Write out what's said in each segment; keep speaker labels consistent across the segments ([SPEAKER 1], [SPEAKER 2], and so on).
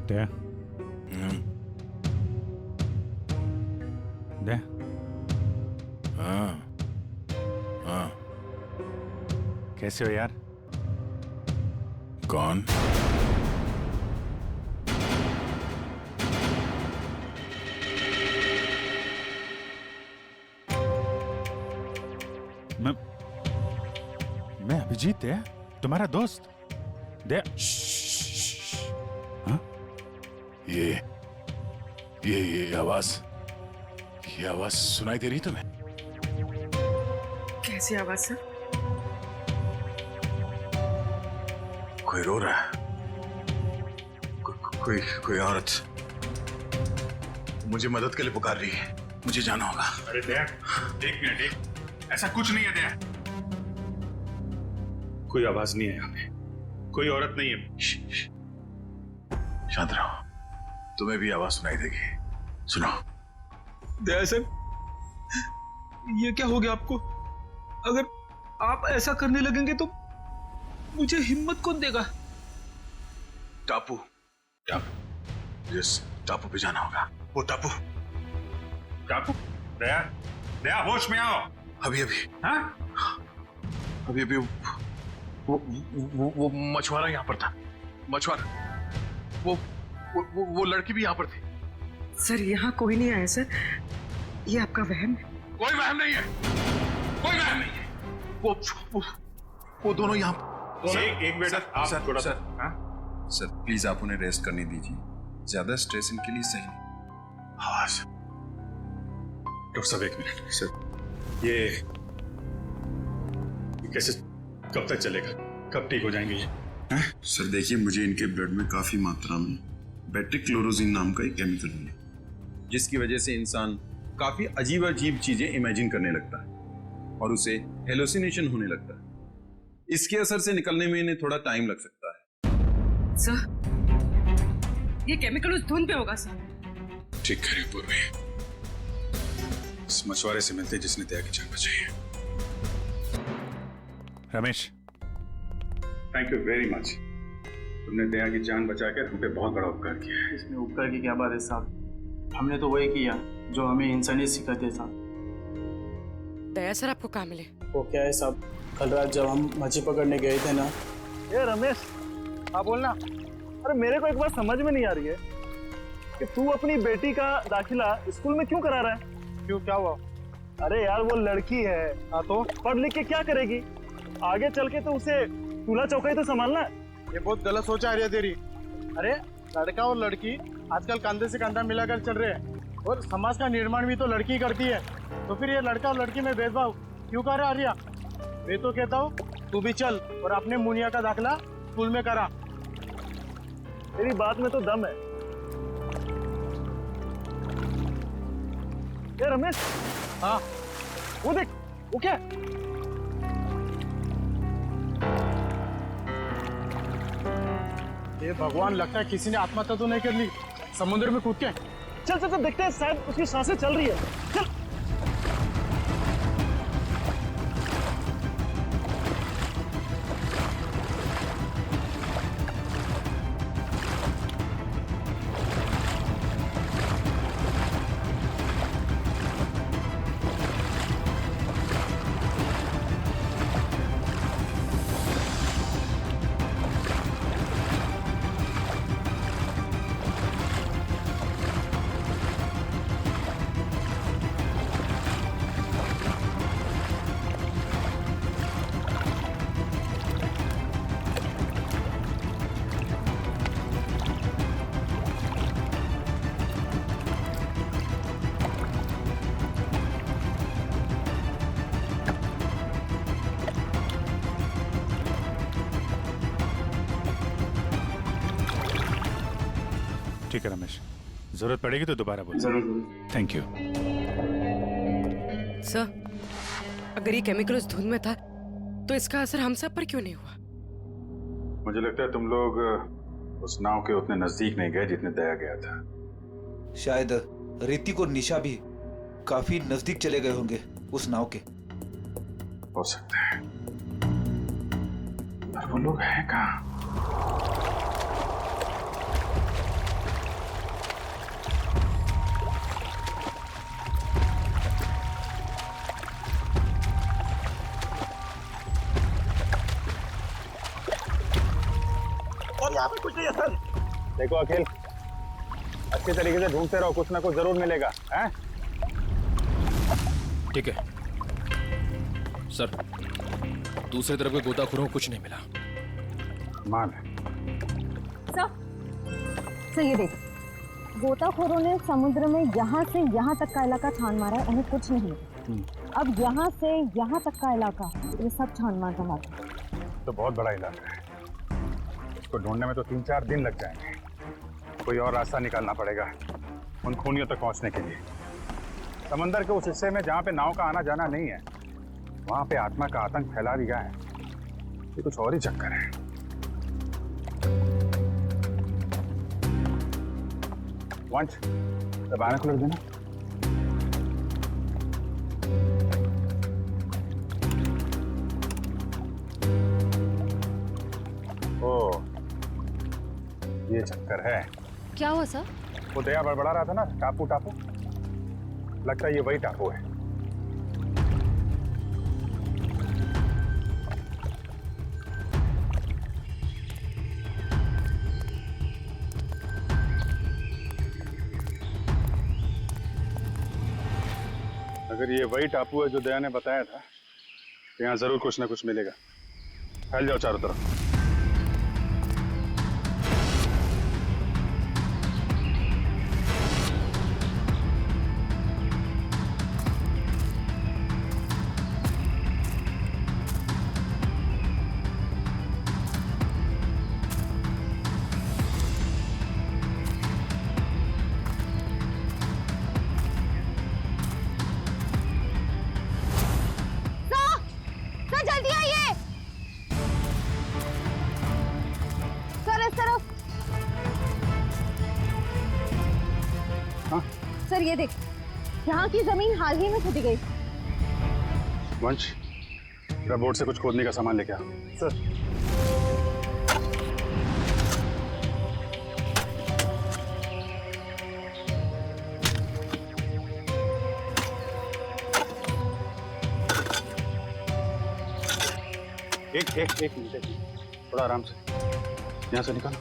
[SPEAKER 1] दे दे।
[SPEAKER 2] हाँ हाँ।
[SPEAKER 1] कैसे हो यार?
[SPEAKER 2] कौन?
[SPEAKER 1] मैं अभिजीत है, तुम्हारा दोस्त। दे। हाँ?
[SPEAKER 2] ये आवाज सुनाई दे रही तुम्हें?
[SPEAKER 3] कैसी आवाज सर?
[SPEAKER 2] कोई रो रहा है, कोई औरत मुझे मदद के लिए पुकार रही है, मुझे जाना होगा।
[SPEAKER 1] अरे दया, एक मिनट, ऐसा कुछ नहीं है दया। कोई आवाज नहीं है यहाँ पे, कोई औरत नहीं है।
[SPEAKER 2] शांत रहो, तुम्हें भी आवाज सुनाई देगी, सुनो।
[SPEAKER 4] दया सर, ये क्या हो गया आपको? अगर आप ऐसा करने लगेंगे तो मुझे हिम्मत कौन देगा?
[SPEAKER 2] टापू जिस टापू पे जाना होगा, वो टापू।
[SPEAKER 1] दया, दया होश में आओ।
[SPEAKER 2] अभी
[SPEAKER 1] हाँ?
[SPEAKER 2] अभी वो मछुआरा यहाँ पर था, मछुआरा। वो लड़की भी यहाँ पर थी।
[SPEAKER 3] सर यहाँ कोई नहीं आया सर, ये आपका वहम है।
[SPEAKER 2] कोई वहम नहीं है, कोई वहम नहीं है। वो दोनों यहाँ।
[SPEAKER 1] एक मिनट, आप थोड़ा सा।
[SPEAKER 5] सर प्लीज आप उन्हें रेस्ट करने दीजिए, ज्यादा स्ट्रेस इनके लिए सही नहीं।
[SPEAKER 2] आवाज।
[SPEAKER 1] डॉक्टर साहब एक मिनट। सर ये कैसे, कब तक चलेगा, कब ठीक हो जाएंगे ये?
[SPEAKER 5] सर देखिए, मुझे इनके ब्लड में काफी मात्रा में बेट्रिक्लोरोजिन नाम का एक केमिकल मिला, जिसकी वजह से इंसान काफी अजीब अजीब चीजें इमेजिन करने लगता है और उसे हेलुसिनेशन होने लगता है। इसके असर से निकलने में इन्हें थोड़ा टाइम लग सकता है।
[SPEAKER 3] सर ये केमिकल उस धुंध पे होगा सर।
[SPEAKER 1] ठीक कह रही हो पूर्वी, इस मछुआरे से मिलते जिसने दया की जान बचाई है। Ramesh, thank you very much. तुमने दया की जान बचाकर हम पे बहुत बड़ा उपकार किया है।
[SPEAKER 6] इसमें उपकार की क्या बात है साहब, हमने तो वही किया जो हमें इंसानियत सिखाते साहब।
[SPEAKER 3] दया सर आपको कहाँ मिले?
[SPEAKER 6] वो क्या है साहब, कल रात जब हम मछली पकड़ने गए थे ना।
[SPEAKER 7] ए रमेश, हाँ बोलना। अरे मेरे को एक बात समझ में नहीं आ रही है कि तू अपनी बेटी का दाखिला स्कूल में क्यों करा रहा है? क्यों, क्या हुआ? अरे यार वो लड़की है, हाँ तो पढ़ लिख के क्या करेगी? आगे चल के तो उसे चूल्हा चौका ही तो संभालना है। ये बहुत गलत सोच आ रही है तेरी। अरे लड़का और लड़की आजकल कंधे से कंधा मिलाकर चल रहे हैं और समाज का निर्माण भी तो लड़की करती है, तो फिर ये लड़का और लड़की में भेदभाव क्यों कर रहा है आर्या? मैं तो कहता हूँ तू भी चल और अपने मुनिया का दाखिला स्कूल में करा। तेरी बात में तो दम है। ये रमेश, हाँ वो देख, वो क्या? ये भगवान, लगता है किसी ने आत्महत्या तो नहीं कर ली समुद्र में कूद के। चल चल चल देखते हैं, शायद उसकी सांसें चल रही है। चल।
[SPEAKER 1] ठीक है रमेश, जरूरत पड़ेगी तो दोबारा बोल।
[SPEAKER 6] जरूर।
[SPEAKER 1] Thank you.
[SPEAKER 3] सर अगर ये केमिकल उस धुंध में था तो इसका असर हम सब पर क्यों नहीं हुआ?
[SPEAKER 1] मुझे लगता है तुम लोग उस नाव के उतने नजदीक नहीं गए जितने दया गया था।
[SPEAKER 8] शायद ऋतिक और निशा भी काफी नजदीक चले गए होंगे उस नाव के।
[SPEAKER 1] हो सकता है, पर वो लोग हैं कहाँ?
[SPEAKER 7] सर यहाँ पे कुछ नहीं है सर। देखो अखिल, अच्छी तरीके से ढूंढते रहो, कुछ ना कुछ जरूर मिलेगा। हैं?
[SPEAKER 9] ठीक है सर, दूसरी तरफ के गोताखोरों को कुछ नहीं मिला।
[SPEAKER 7] मान
[SPEAKER 10] सर ये देख, गोताखोरों ने समुद्र में यहाँ से यहाँ तक का इलाका छान मारा है, उन्हें कुछ नहीं मिला। अब यहाँ से यहाँ तक का इलाका ये सब छान मार मारा।
[SPEAKER 1] तो बहुत बड़ा इलाका है, इसको ढूंढने में तो 3-4 दिन लग जाएंगे। कोई और रास्ता निकालना पड़ेगा उन खूनियों तक पहुंचने के लिए। समंदर के उस हिस्से में जहाँ पे नाव का आना जाना नहीं है, वहां पे आत्मा का आतंक फैला दिया है। ये कुछ और ही चक्कर है। वंश, बायनोकुलर देना। ओ, ये चक्कर है।
[SPEAKER 10] क्या हुआ सर?
[SPEAKER 1] वो दया बड़बड़ा रहा था ना, टापू टापू, लगता है ये वही टापू है। अगर ये वही टापू है जो दया ने बताया था, तो यहाँ जरूर कुछ ना कुछ मिलेगा। फैल जाओ चारों तरफ।
[SPEAKER 10] जल्दी आइए सर, इस तरफ।
[SPEAKER 1] हाँ?
[SPEAKER 10] सर ये देख, यहाँ की जमीन हाल ही में खुदी गई।
[SPEAKER 1] वंश, जरा बोट से कुछ खोदने का सामान लेके आ।
[SPEAKER 7] सर
[SPEAKER 1] एक मिनट, थोड़ा आराम से, यहाँ से निकालो।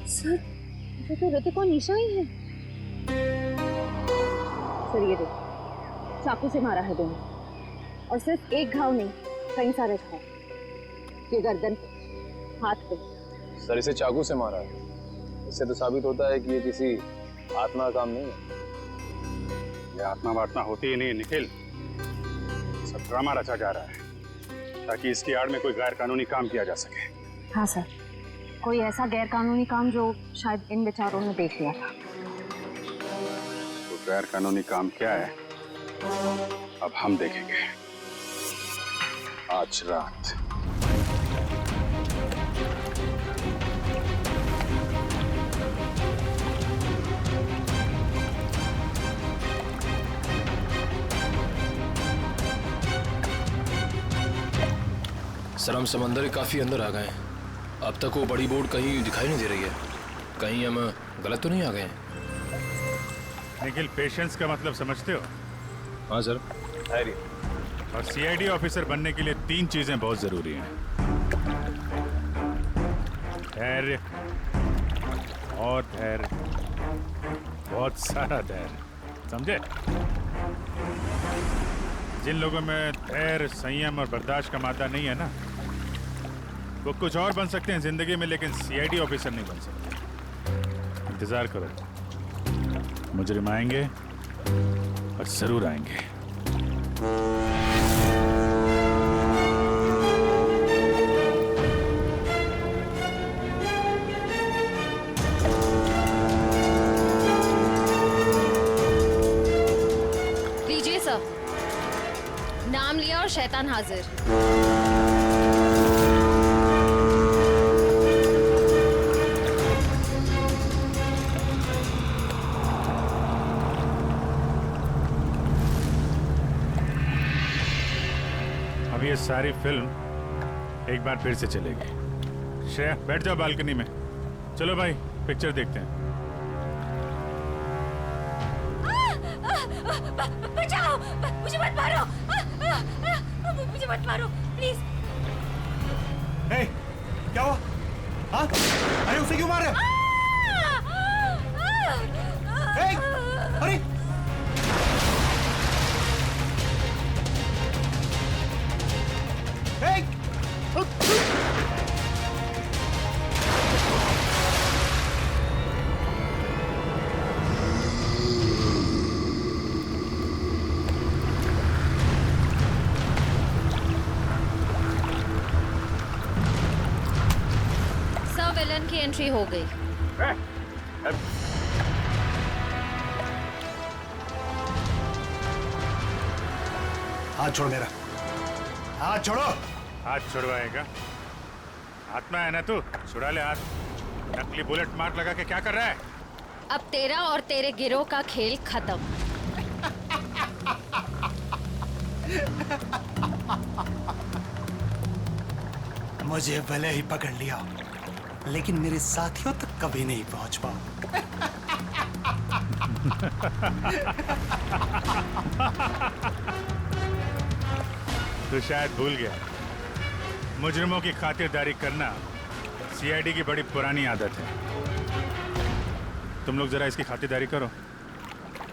[SPEAKER 10] सर ये तो ऋतिक और निशा ही है। सर ये देख, चाकू से मारा है दोनों, और सिर्फ एक घाव नहीं, कई सारे घाव। ये गर्दन पे, हाथ पे।
[SPEAKER 6] सर इसे चाकू से मारा है, इससे तो साबित होता है कि ये किसी आत्मा का काम नहीं है।
[SPEAKER 1] ये आत्मा वात्मा होती ही नहीं निखिल, सब ड्रामा रचा जा रहा है ताकि इसकी आड़ में कोई गैर कानूनी काम किया जा सके।
[SPEAKER 10] हाँ सर, कोई ऐसा गैर कानूनी काम जो शायद इन बेचारों ने देख लिया था।
[SPEAKER 1] तो गैर कानूनी काम क्या है, अब हम देखेंगे आज रात।
[SPEAKER 9] सर हम समंदर के काफी अंदर आ गए हैं। अब तक वो बड़ी बोट कहीं दिखाई नहीं दे रही है। कहीं हम गलत तो नहीं आ गए हैं?
[SPEAKER 1] निखिल, पेशेंस का मतलब समझते हो?
[SPEAKER 9] हाँ सर।
[SPEAKER 6] धैर्य।
[SPEAKER 1] और सीआईडी ऑफिसर बनने के लिए 3 चीजें बहुत जरूरी हैं। धैर्य और धैर्य, बहुत सारा धैर्य, समझे? जिन लोगों में धैर्य, संयम और बर्दाश्त का मादा नहीं है ना, वो कुछ और बन सकते हैं जिंदगी में, लेकिन सीआईडी ऑफिसर नहीं बन सकते। इंतजार करो, मुजरिम आएंगे और जरूर आएंगे।
[SPEAKER 10] लीजिए सर, नाम लिया और शैतान हाजिर।
[SPEAKER 1] अब ये सारी फिल्म एक बार फिर से चलेगी। श्रेया, बैठ जाओ बालकनी में। चलो भाई, पिक्चर देखते हैं।
[SPEAKER 10] बचाओ! मारो, मुझे मत मारो, मुझे मत मारो प्लीज।
[SPEAKER 7] क्या हुआ? हाँ? अरे उसे क्यों मार रहे हो? अरे
[SPEAKER 10] सब विलन की एंट्री हो गई।
[SPEAKER 7] हाथ छोड़ मेरा, हाथ छोड़ो।
[SPEAKER 1] हाथ छुड़वाएगा? आत्मा है ना तू, छुड़ा ले हाथ। नकली बुलेट मार्क लगा के क्या कर रहा है?
[SPEAKER 10] अब तेरा और तेरे गिरोह का खेल खत्म।
[SPEAKER 7] मुझे भले ही पकड़ लिया, लेकिन मेरे साथियों तक कभी नहीं पहुंच पाओ।
[SPEAKER 1] तू शायद भूल गया, मुजरिमों की खातिरदारी करना सीआईडी की बड़ी पुरानी आदत है। तुम लोग जरा इसकी खातिरदारी करो,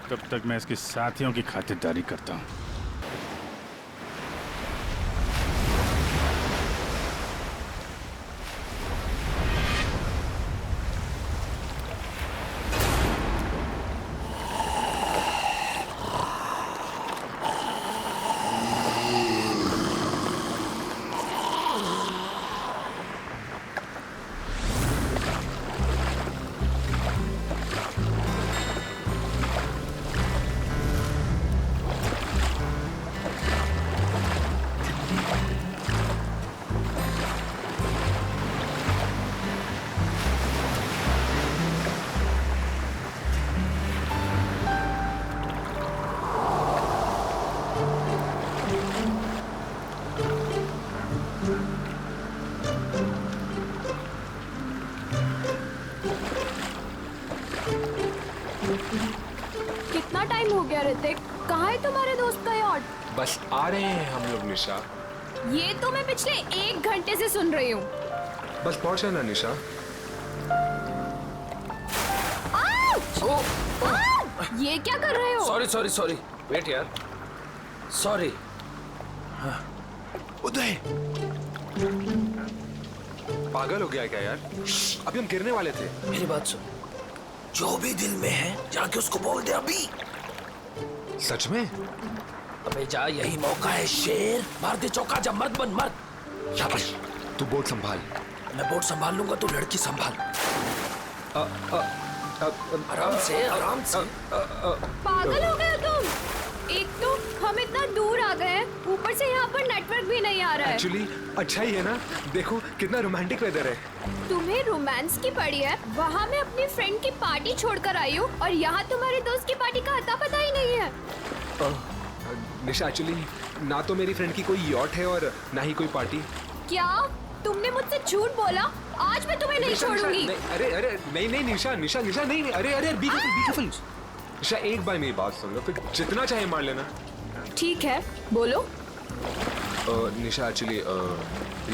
[SPEAKER 1] तब तक मैं इसके साथियों की खातिरदारी करता हूँ।
[SPEAKER 10] कितना टाइम हो गया ऋतिक? कहाँ है तुम्हारे दोस्त का यार्ड?
[SPEAKER 9] बस आ रहे हैं हम लोग निशा।
[SPEAKER 10] ये तो मैं पिछले 1 घंटे से सुन रही हूँ।
[SPEAKER 9] बस पहुंचे ना निशा।
[SPEAKER 10] ये क्या कर रहे हो?
[SPEAKER 9] सॉरी सॉरी सॉरी, वेट यार, सॉरी। उदय पागल हो गया क्या यार? अभी हम गिरने वाले थे। मेरी बात सुन, जो भी दिल में है जाके उसको बोल दे अभी। सच में? अबे जा, यही मौका है शेर। मार दे चौका, जब मर्द बन मर्द। शाबाश। तू बोट संभाल। मैं बोट संभाल लूंगा, तू लड़की संभाल। आराम से आराम से।
[SPEAKER 10] पागल हो गए तुम? एक तो हम इतना दूर आ गए हैं, ऊपर से यहाँ पर नेटवर्क भी नहीं आ रहा है।
[SPEAKER 9] एक्चुअली अच्छा ही है ना, देखो कितना रोमांटिक वेदर है।
[SPEAKER 10] तुम्हें रोमांस की पड़ी है? वहाँ मैं अपनी फ्रेंड की पार्टी छोड़कर आई हूँ और यहाँ तुम्हारे दोस्त की पार्टी का अता पता ही नहीं है।
[SPEAKER 9] निशा एक्चुअली ना तो मेरी फ्रेंड की कोई यॉट है और ना ही कोई पार्टी।
[SPEAKER 10] क्या तुमने मुझसे झूठ बोला? आज मैं तुम्हें नहीं छोड़ूंगी।
[SPEAKER 9] अरे अरे नहीं नहीं निशा निशा निशा नहीं, अरे अरे बी केयरफुल निशा, एक बार मेरी बात सुन लो, फिर जितना चाहे मार लेना।
[SPEAKER 10] ठीक है, बोलो।
[SPEAKER 9] निशा एक्चुअली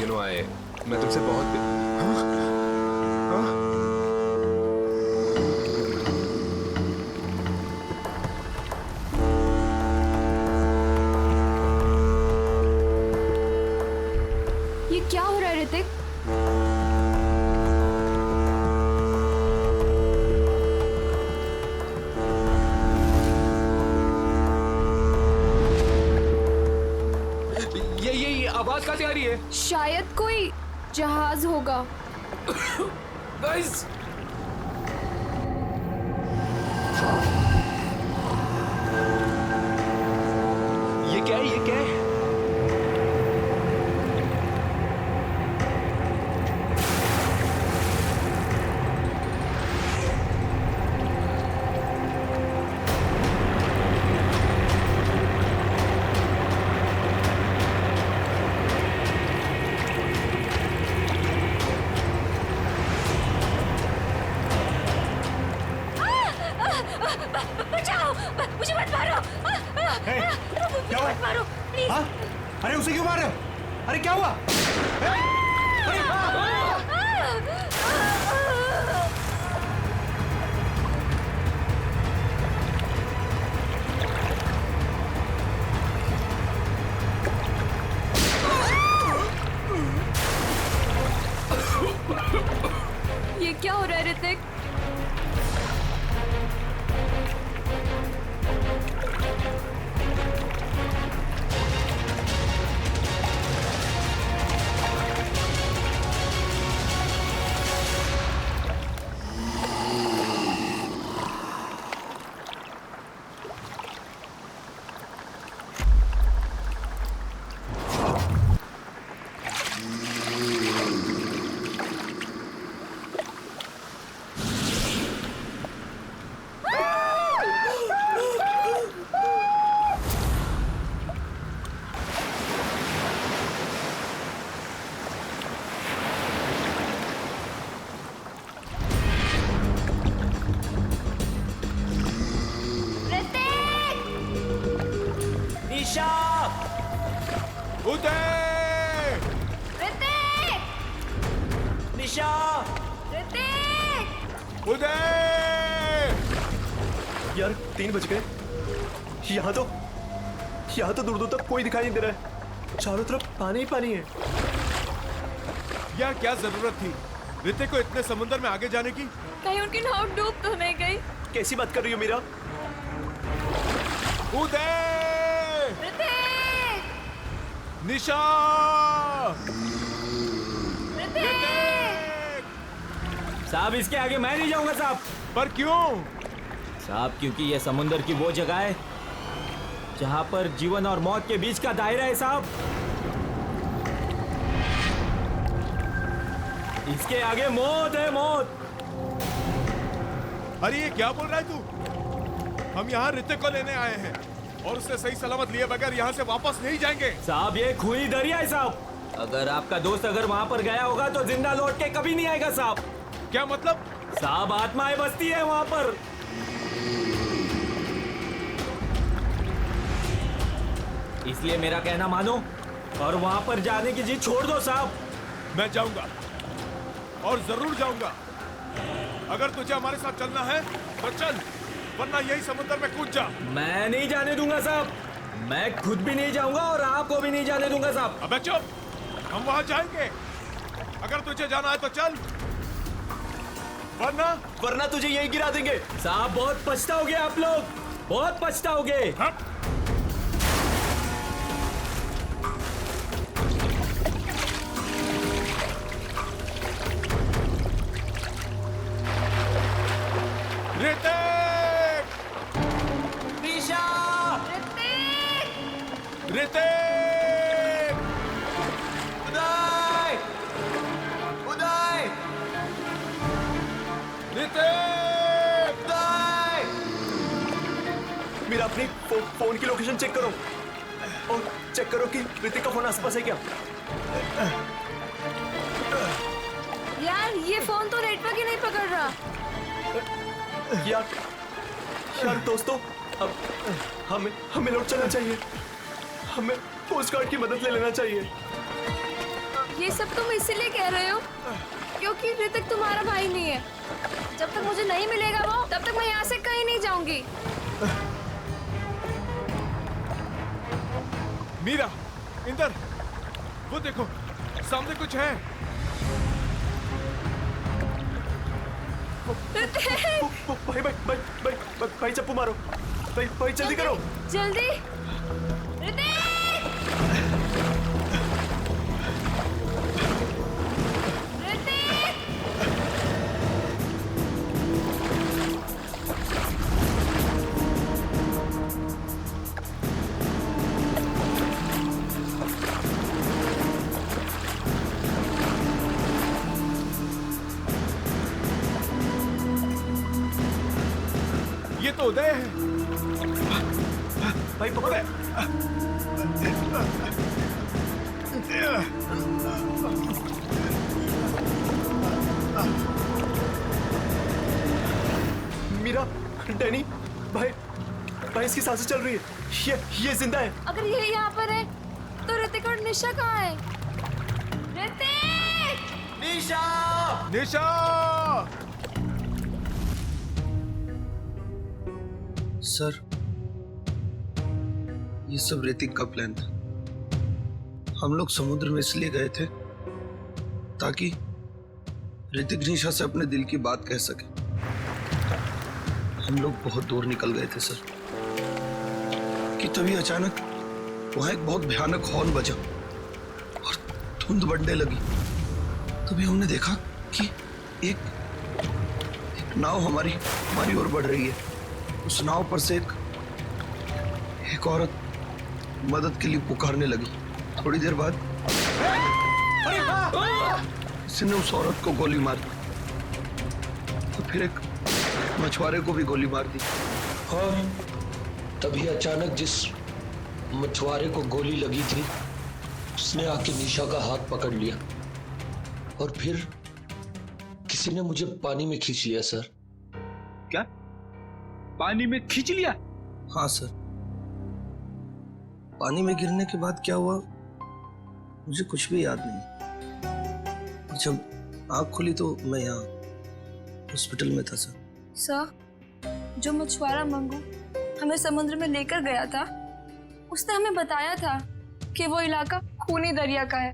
[SPEAKER 9] यू नो मैं तुमसे बहुत
[SPEAKER 10] ये क्या हो रहा है ऋतिक?
[SPEAKER 9] ये आवाज कहाँ से आ रही है?
[SPEAKER 10] शायद कोई जहाज होगा।
[SPEAKER 9] गाइस ये क्या है? ये क्या है?
[SPEAKER 10] बचाओ, मुझे मत मारो। मत मारो प्लीज।
[SPEAKER 8] हाँ? अरे उसे क्यों मार रहे हो? अरे क्या हुआ?
[SPEAKER 10] ये क्या हो रहा है ऋतिक?
[SPEAKER 7] यार 3 बज गए। यहाँ तो दूर दूर तक कोई दिखाई नहीं दे रहा है। चारों तरफ पानी ही पानी है।
[SPEAKER 11] यार क्या जरूरत थी ऋतिक को इतने समुद्र में आगे जाने की?
[SPEAKER 10] कहीं उनकी नाव डूब तो नहीं गई?
[SPEAKER 7] कैसी बात कर रही हो मीरा?
[SPEAKER 11] उदय!
[SPEAKER 10] ऋतिक!
[SPEAKER 11] निशा!
[SPEAKER 12] साहब इसके आगे मैं नहीं जाऊंगा साहब।
[SPEAKER 11] पर क्यों?
[SPEAKER 12] साहब क्योंकि ये समुंदर की वो जगह है जहां पर जीवन और मौत के बीच का दायरा है साहब। इसके आगे मौत है, मौत।
[SPEAKER 11] अरे ये क्या बोल रहा है तू? हम यहाँ ऋतिक को लेने आए हैं और उसे सही सलामत लिए बगैर यहाँ से वापस नहीं जाएंगे।
[SPEAKER 12] साहब ये खुली दरिया है साहब। अगर आपका दोस्त अगर वहाँ पर गया होगा तो जिंदा लौट के कभी नहीं आएगा साहब।
[SPEAKER 11] क्या मतलब?
[SPEAKER 12] साहब आत्माएं बसती है वहाँ पर। इसलिए मेरा कहना मानो और वहाँ पर जाने की जिद छोड़ दो साहब।
[SPEAKER 11] मैं जाऊंगा और जरूर जाऊंगा। अगर तुझे हमारे साथ चलना है तो चल, वरना यही समुद्र में कूद जा।
[SPEAKER 12] मैं नहीं जाने दूंगा साहब। मैं खुद भी नहीं जाऊंगा और आपको भी नहीं जाने दूंगा साहब।
[SPEAKER 11] अबे चुप, हम वहां जाएंगे। अगर तुझे जाना है तो चल,
[SPEAKER 7] वरना तुझे यही गिरा देंगे।
[SPEAKER 12] साहब बहुत पछताओगे आप लोग, बहुत पछताओगे।
[SPEAKER 11] ऋतिक!
[SPEAKER 12] निशा!
[SPEAKER 11] ऋतिक!
[SPEAKER 12] उदय! उदय!
[SPEAKER 11] ऋतिक!
[SPEAKER 12] उदय!
[SPEAKER 7] मेरा अपनी फोन की लोकेशन चेक करो और चेक करो कि ऋतिक का फोन आसपास है क्या।
[SPEAKER 10] यार ये फोन तो नेटवर्क ही नहीं पकड़ रहा।
[SPEAKER 7] यार दोस्तों, अब हमें लौट चलना चाहिए। हमें कोस्ट गार्ड की मदद ले लेना चाहिए।
[SPEAKER 10] ये सब तुम इसीलिए कह रहे हो क्योंकि ऋतिक तुम्हारा भाई नहीं है। जब तक मुझे नहीं मिलेगा वो, तब तक मैं यहाँ से कहीं नहीं जाऊंगी।
[SPEAKER 11] मीरा, इंदर, वो देखो सामने कुछ है।
[SPEAKER 7] भाई चप्पू मारो। भाई जल्दी करो,
[SPEAKER 10] जल्दी।
[SPEAKER 11] ये तो उदय है।
[SPEAKER 7] भाई पकड़े। मीरा, डैनी, भाई
[SPEAKER 13] भाई इसकी सांसें चल रही है। ये जिंदा है।
[SPEAKER 14] अगर ये यहाँ पर है तो ऋतिक और निशा कहाँ है? ऋतिक!
[SPEAKER 13] निशा!
[SPEAKER 11] निशा!
[SPEAKER 15] सर, ये सब ऋतिक का प्लान था। हम लोग समुद्र में इसलिए गए थे ताकि ऋतिक निशा से अपने दिल की बात कह सके। हम लोग बहुत दूर निकल गए थे सर कि तभी अचानक वहां एक बहुत भयानक हॉर्न बजा और धुंध बढ़ने लगी। तभी हमने देखा कि एक नाव हमारी ओर बढ़ रही है। उस नाव पर से एक औरत मदद के लिए पुकारने लगी। थोड़ी देर बाद उसने उस औरत को गोली मार दी और फिर एक मछुआरे को भी गोली मार दी।
[SPEAKER 16] और तभी अचानक जिस मछुआरे को गोली लगी थी उसने आके निशा का हाथ पकड़ लिया और फिर किसी ने मुझे पानी में खींच लिया सर।
[SPEAKER 4] क्या? पानी में खींच लिया?
[SPEAKER 15] हाँ सर। पानी में गिरने के बाद क्या हुआ मुझे कुछ भी याद नहीं। जब आँख खुली तो मैं यहाँ हॉस्पिटल में था सर।
[SPEAKER 14] सर, जो मछुआरा मंगू हमें समुद्र में लेकर गया था उसने हमें बताया था कि वो इलाका खूनी दरिया का है।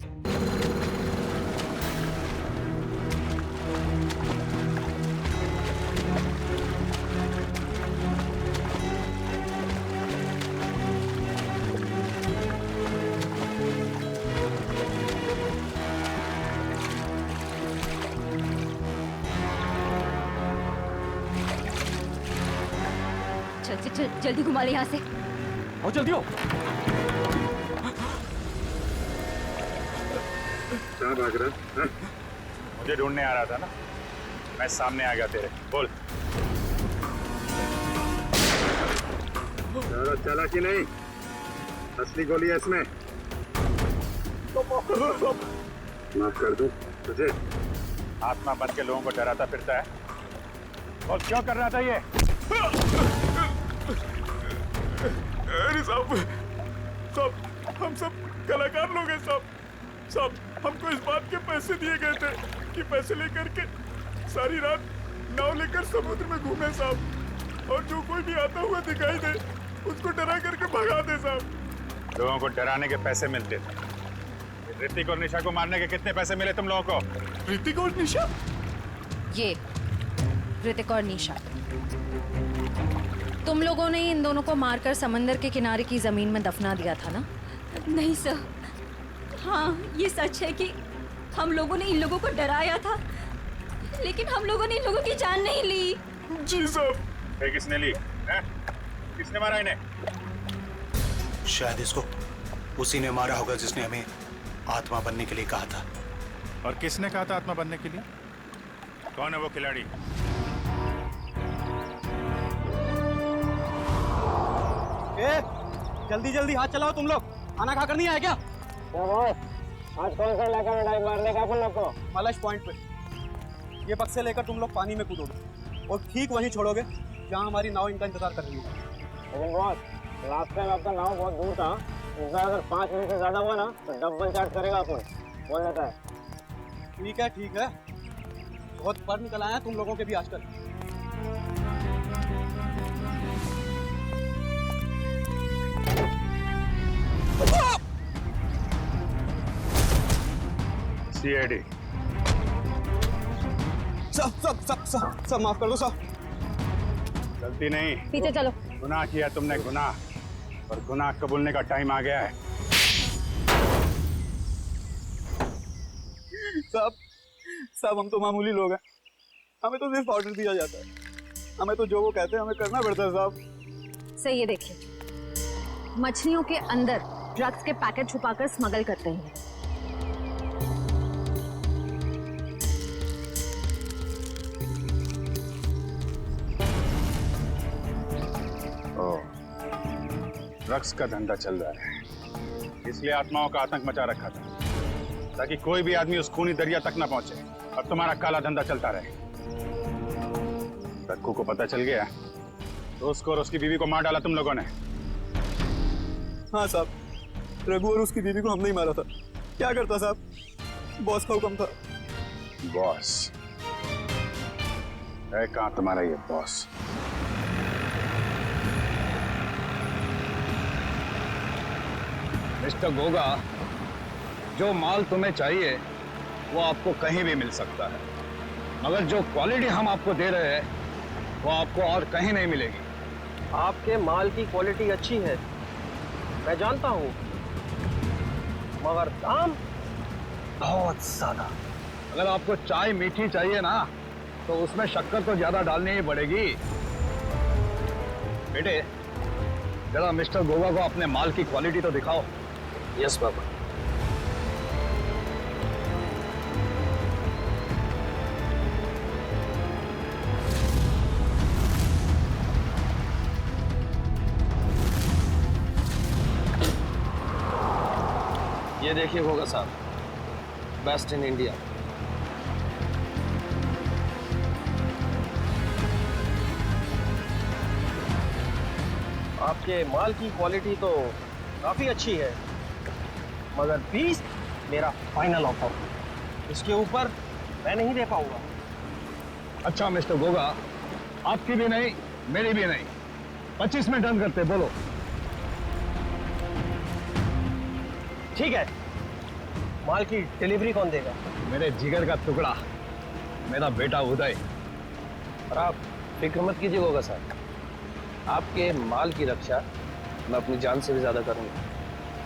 [SPEAKER 10] चल जल्दी घुमा ले यहाँ से।
[SPEAKER 13] और जल्दी हो।
[SPEAKER 1] कहाँ भाग रहा है? मुझे ढूंढने आ रहा था ना, मैं सामने आ गया तेरे। बोल। ज़्यादा चालाकी नहीं, असली गोली है इसमें। माफ कर दूं तुझे? आत्मा बन के लोगों को डराता फिरता है और क्यों कर रहा था ये?
[SPEAKER 11] अरे साहब, हम सब कलाकार लोग हैं साहब। हमको इस बात के पैसे दिए गए थे कि पैसे लेकर के सारी रात नाव लेकर समुद्र में घूमे साहब, और जो कोई भी आता हुआ दिखाई दे उसको डरा करके भगा दे साहब।
[SPEAKER 1] लोगों को डराने के पैसे मिलते थे। ऋतिक और निशा को मारने के कितने पैसे मिले तुम लोगों को?
[SPEAKER 11] ऋतिक और निशा?
[SPEAKER 10] ये ऋतिक और निशा, तुम लोगों ने इन दोनों को मारकर समंदर के किनारे की जमीन में दफना दिया था ना?
[SPEAKER 14] नहीं सर, हाँ ये सच है कि हम लोगों ने इन लोगों को डराया था, लेकिन हम लोगों ने इन लोगों की जान नहीं ली।
[SPEAKER 11] जी साहब।
[SPEAKER 1] फिर किसने ली है? किसने मारा इन्हें?
[SPEAKER 17] शायद इसको उसी ने मारा होगा जिसने हमें आत्मा बनने के लिए कहा था।
[SPEAKER 1] और किसने कहा था आत्मा बनने के लिए? कौन है वो खिलाड़ी?
[SPEAKER 7] जल्दी जल्दी हाथ चलाओ तुम लोग, खाना खाकर नहीं आए क्या? आज कौन सा इलाका में डाइव मारने का अपन लोग को? मलश पॉइंट पे। ये बक्से लेकर तुम लोग पानी में कूदोगे और ठीक वहीं छोड़ोगे जहाँ हमारी नाव इनका इंतजार कर रही है। लेकिन बॉस, लास्ट टाइम आपका नाव बहुत दूर था, इस बार अगर 5 मिनट से ज्यादा हुआ ना तो डबल चार्ज करेगा अपन, बोल देता है। ठीक है, बहुत पर निकल आया तुम लोगों के भी आजकल।
[SPEAKER 1] CID।
[SPEAKER 7] सब माफ कर दो साहब।
[SPEAKER 1] गलती नहीं,
[SPEAKER 10] पीछे चलो।
[SPEAKER 1] गुनाह किया तुमने, गुनाह, और गुनाह कबूलने का टाइम आ गया है।
[SPEAKER 7] साहब हम तो मामूली लोग हैं, हमें तो सिर्फ ऑर्डर दिया जाता है, हमें तो जो वो कहते हैं हमें करना पड़ता है साहब।
[SPEAKER 10] सही है, देखिए मछलियों के अंदर ड्रग्स के पैकेट छुपाकर स्मगल करते हैं।
[SPEAKER 1] ड्रग्स का धंधा चल रहा है, इसलिए आत्माओं का आतंक मचा रखा था ताकि कोई भी आदमी उस खूनी दरिया तक न पहुंचे और तुम्हारा काला धंधा चलता रहे। रक्कू को पता चल गया तो उसको और उसकी बीवी को मार डाला तुम लोगों ने।
[SPEAKER 11] हाँ साहब, रघु और उसकी बीवी को हमने ही मारा था। क्या करता साहब, बॉस का हुक्म था।
[SPEAKER 1] बॉस है कहाँ तुम्हारा ये बॉस?
[SPEAKER 18] मिस्टर गोगा, जो माल तुम्हें चाहिए वो आपको कहीं भी मिल सकता है, मगर जो क्वालिटी हम आपको दे रहे हैं वो आपको और कहीं नहीं मिलेगी।
[SPEAKER 19] आपके माल की क्वालिटी अच्छी है, मैं जानता हूँ, मगर दाम बहुत ज्यादा।
[SPEAKER 18] अगर आपको चाय मीठी चाहिए ना तो उसमें शक्कर तो ज्यादा डालनी ही पड़ेगी। बेटे, जरा मिस्टर गोगा को अपने माल की क्वालिटी तो दिखाओ।
[SPEAKER 19] यस बाबा। ये देखिए गोगा साहब, बेस्ट इन इंडिया। आपके माल की क्वालिटी तो काफी अच्छी है, मगर 20 मेरा फाइनल ऑफर, इसके ऊपर मैं नहीं दे पाऊंगा।
[SPEAKER 18] अच्छा मिस्टर गोगा, आपकी भी नहीं मेरी भी नहीं, 25 में डन करते, बोलो।
[SPEAKER 19] ठीक है, माल की डिलीवरी कौन देगा?
[SPEAKER 18] मेरे जिगर का टुकड़ा, मेरा बेटा उदय।
[SPEAKER 19] और आप फिक्र मत कीजिए गोगा साहब, आपके माल की रक्षा मैं अपनी जान से भी ज्यादा करूंगा।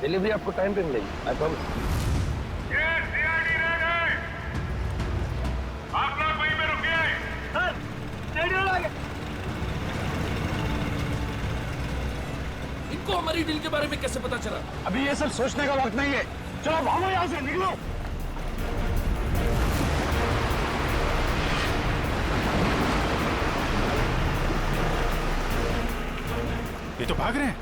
[SPEAKER 19] डिलीवरी आपको टाइम पे मिलेगी, आई प्रॉमिस।
[SPEAKER 11] आप लोग वहीं पे रुकिए।
[SPEAKER 19] सर, रेडियो आ गया।
[SPEAKER 9] इनको हमारी डील के बारे में कैसे पता चला?
[SPEAKER 18] अभी ये सब सोचने का वक्त नहीं है, चलो भागो यहाँ से, निकलो।
[SPEAKER 1] ये तो भाग रहे हैं।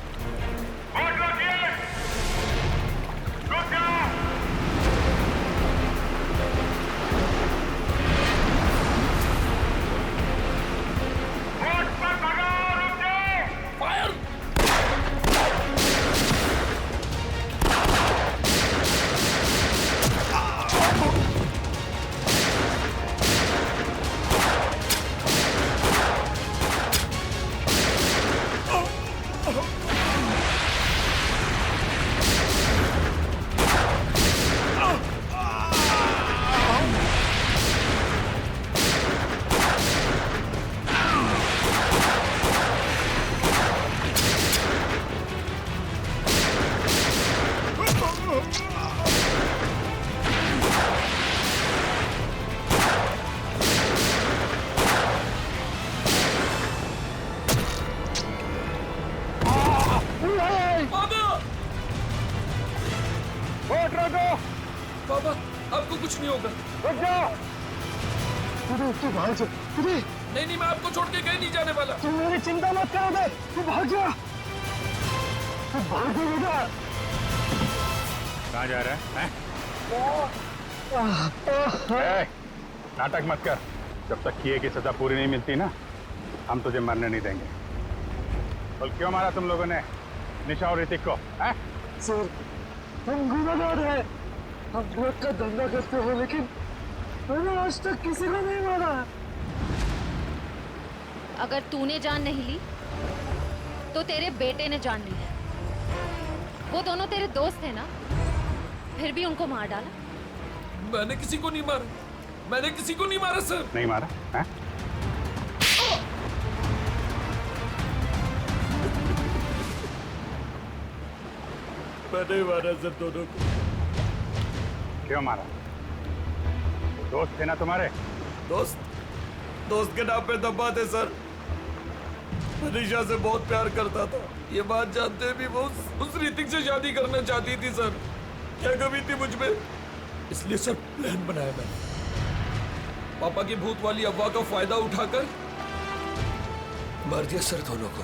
[SPEAKER 9] बाबा, आपको कुछ नहीं होगा।
[SPEAKER 18] रुक जाओ। तू भाग जा।
[SPEAKER 9] नहीं, मैं आपको छोड़ के कहीं नहीं जाने वाला।
[SPEAKER 18] तुम मेरी चिंता मत करो बे, तू भाग जा। तू भाग जा बेटा।
[SPEAKER 1] कहाँ जा रहा है? नाटक मत कर, जब तक किए की सजा पूरी नहीं मिलती ना, हम तुझे मरने नहीं देंगे। बोल क्यों मारा तुम लोगों ने निशा और ऋतिक को?
[SPEAKER 18] सर, हम गुनहगार हैं, हम ड्रग का धंधा करते हो, लेकिन मैंने आज तक किसी को नहीं मारा।
[SPEAKER 10] अगर तूने जान नहीं ली तो तेरे बेटे ने जान ली है। वो दोनों तेरे दोस्त थे ना, फिर भी उनको मार डाला।
[SPEAKER 9] मैंने किसी को नहीं मारा, मैंने किसी को नहीं मारा सर।
[SPEAKER 1] नहीं मारा है?
[SPEAKER 11] मैंने मारा सर दोनों को।
[SPEAKER 1] क्यों मारा? दोस्त थे ना तुम्हारे?
[SPEAKER 11] दोस्त के नाम पे दबा थे सर। मनीषा से बहुत प्यार करता था, ये बात जानते भी वो उस ऋतिक से शादी करना चाहती थी सर। क्या कमी थी मुझ में,
[SPEAKER 9] इसलिए सर प्लान बनाया मैंने। पापा की भूत वाली अफवाह का फायदा उठाकर
[SPEAKER 16] मार दिया सर दोनों को।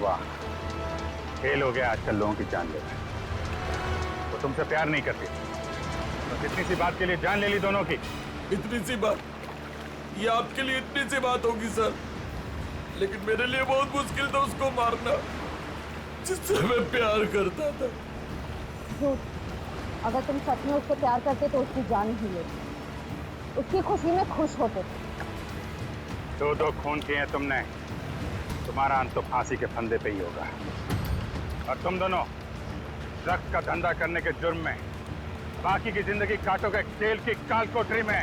[SPEAKER 1] वाह, खेल हो गया आजकल लोगों की जान लेना। वो तुमसे प्यार नहीं करती, तो इतनी सी बात के लिए जान ले ली दोनों की।
[SPEAKER 11] इतनी सी बात? ये आपके लिए इतनी सी बात होगी सर? लेकिन मेरे लिए बहुत मुश्किल था उसको मारना, जिससे मैं प्यार करता था।
[SPEAKER 10] झूठ। अगर तुम सच में उसको प्यार करते तो उसकी जान ही लेते, उसकी खुशी में खुश होते।
[SPEAKER 1] दो खून किए हैं तुमने, तुम्हारा अंत तो फांसी के फंदे पे ही होगा। और तुम दोनों ड्रग्स का धंधा करने के जुर्म में बाकी की जिंदगी काटोगे जेल की काल कोठरी में।